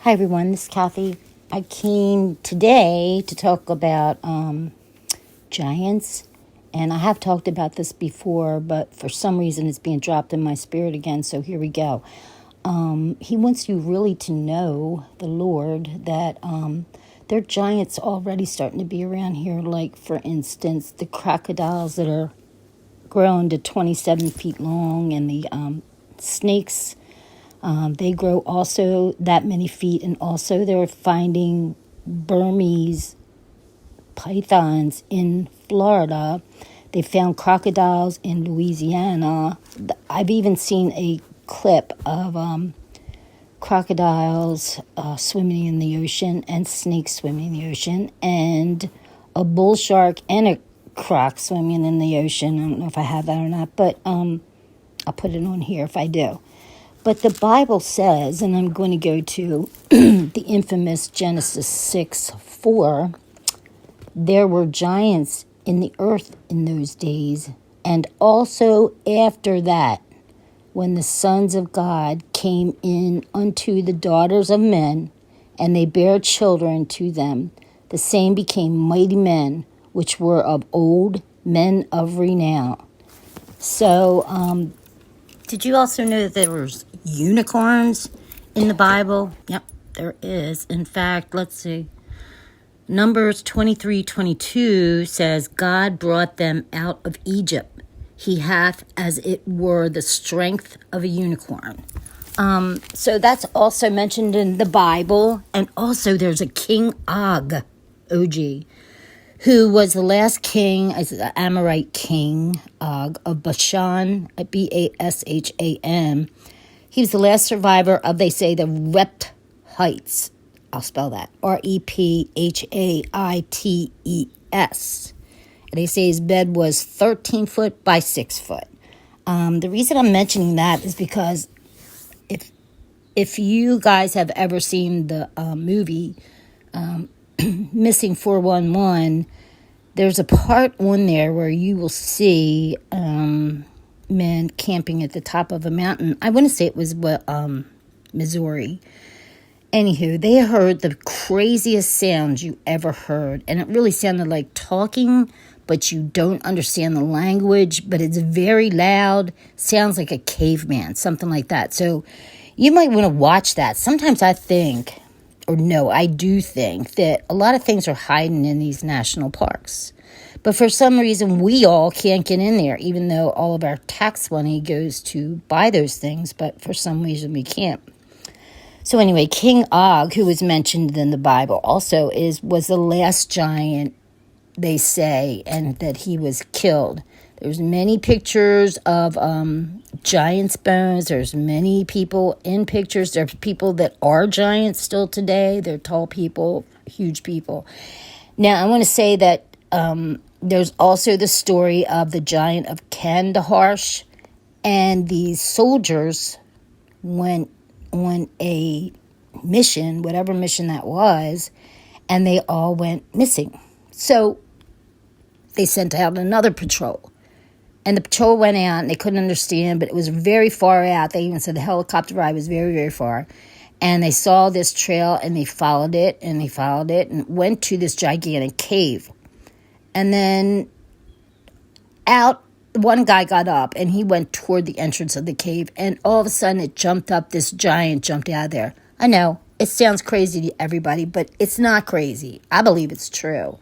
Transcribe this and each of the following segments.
Hi everyone, this is Kathy. I came today to talk about giants, and I have talked about this before, but for some reason it's being dropped in my spirit again, so here we go. He wants you really to know, the Lord, that there are giants already starting to be around here, like, for instance, the crocodiles that are grown to 27 feet long, and the snakes. They grow also that many feet, and also they're finding Burmese pythons in Florida. They found crocodiles in Louisiana. I've even seen a clip of crocodiles swimming in the ocean and snakes swimming in the ocean, and a bull shark and a croc swimming in the ocean. I don't know if I have that or not, but I'll put it on here if I do. But the Bible says, and I'm going to go to the infamous Genesis 6:4, there were giants in the earth in those days, and also after that, when the sons of God came in unto the daughters of men, and they bare children to them, the same became mighty men, which were of old, men of renown. So, did you also know that there was unicorns in the Bible? Yep, there is. In fact, let's see. Numbers 23:22 says, God brought them out of Egypt. He hath as it were the strength of a unicorn. So that's also mentioned in the Bible. And also there's a King Og, OG, who was the last king, the Amorite king, Og, of Bashan, Basham. He was the last survivor of, they say, the Rephites. I'll spell that. Rephites. And they say his bed was 13 foot by 6 foot. The reason I'm mentioning that is because if you guys have ever seen the movie Missing 411, there's a part on there where you will see men camping at the top of a mountain. I want to say it was Missouri. Anywho, they heard the craziest sounds you ever heard, and it really sounded like talking, but you don't understand the language, but it's very loud, sounds like a caveman, something like that. So you might want to watch that. Sometimes I think, or no, I do think that a lot of things are hiding in these national parks. But for some reason, we all can't get in there, even though all of our tax money goes to buy those things, but for some reason we can't. So anyway, King Og, who was mentioned in the Bible, also was the last giant, they say, and that he was killed. There's many pictures of giants' bones. There's many people in pictures. There's people that are giants still today. They're tall people, huge people. Now, I want to say that there's also the story of the giant of Kandahar, and these soldiers went on a mission, whatever mission that was, and they all went missing. So they sent out another patrol. And the patrol went out, and they couldn't understand, but it was very far out. They even said the helicopter ride was very, very far. And they saw this trail, and they followed it, and went to this gigantic cave. And then out, one guy got up, and he went toward the entrance of the cave, and all of a sudden it jumped up. This giant jumped out of there. I know, it sounds crazy to everybody, but it's not crazy. I believe it's true.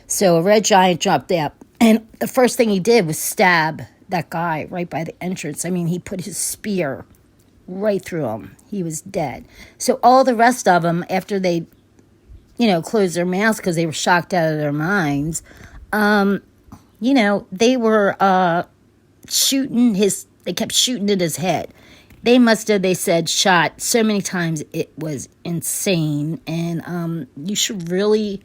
So a red giant jumped up, and the first thing he did was stab that guy right by the entrance. I mean, he put his spear right through him. He was dead. So all the rest of them, after they, closed their mouths because they were shocked out of their minds, they were shooting they kept shooting at his head. They must have, they said, shot so many times it was insane. And you should really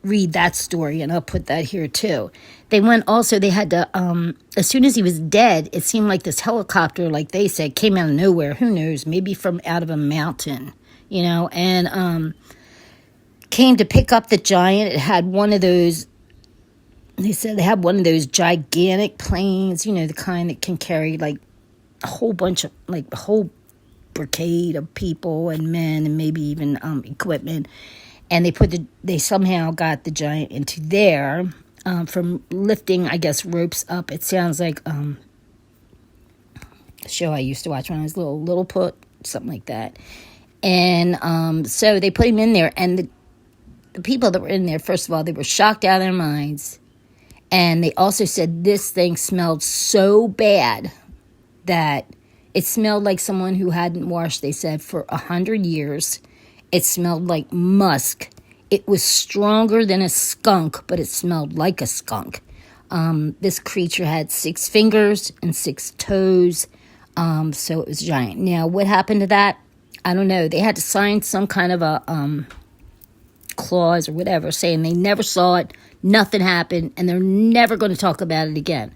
read that story, and I'll put that here too. They had to, as soon as he was dead, it seemed like this helicopter, like they said, came out of nowhere. Who knows? Maybe from out of a mountain, and came to pick up the giant. It had one of those, they said they had one of those gigantic planes, the kind that can carry like a whole bunch of, like a whole supercade of people and men and maybe even equipment. And they somehow got the giant into there from lifting, I guess, ropes up. It sounds like a show I used to watch when I was little put, something like that. And so they put him in there, and the people that were in there, first of all, they were shocked out of their minds. And they also said this thing smelled so bad that it smelled like someone who hadn't washed, they said, for 100 years. It smelled like musk. It was stronger than a skunk, but it smelled like a skunk. This creature had 6 fingers and 6 toes, so it was giant. Now, what happened to that? I don't know. They had to sign some kind of a clause or whatever saying they never saw it, nothing happened, and they're never going to talk about it again.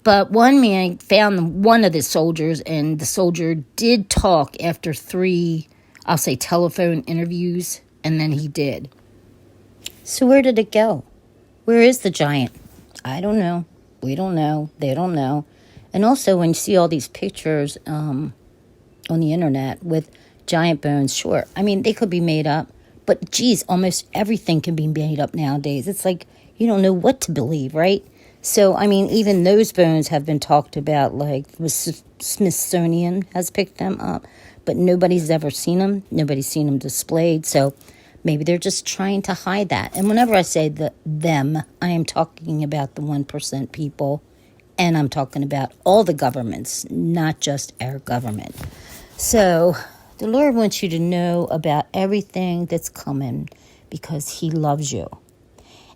But one man found one of the soldiers, and the soldier did talk after 3, I'll say, telephone interviews, and then he did. So where did it go? Where is the giant? I don't know. We don't know. They don't know. And also, when you see all these pictures on the internet with giant bones, sure, I mean, they could be made up. But, geez, almost everything can be made up nowadays. It's like you don't know what to believe, right? So, I mean, even those bones have been talked about, like the Smithsonian has picked them up. But nobody's ever seen them. Nobody's seen them displayed. So maybe they're just trying to hide that. And whenever I say them, I am talking about the 1% people. And I'm talking about all the governments, not just our government. So the Lord wants you to know about everything that's coming because he loves you.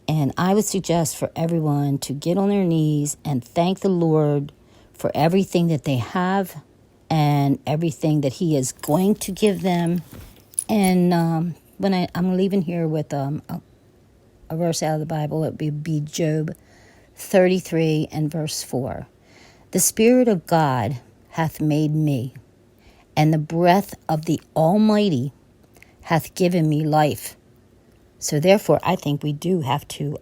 And I would suggest for everyone to get on their knees and thank the Lord for everything that they have and everything that he is going to give them. And when I'm leaving here with a verse out of the Bible, it would be Job 33 and verse 4. The Spirit of God hath made me, and the breath of the Almighty hath given me life. So therefore, I think we do have to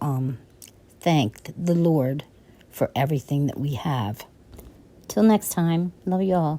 thank the Lord for everything that we have. Till next time, love you all.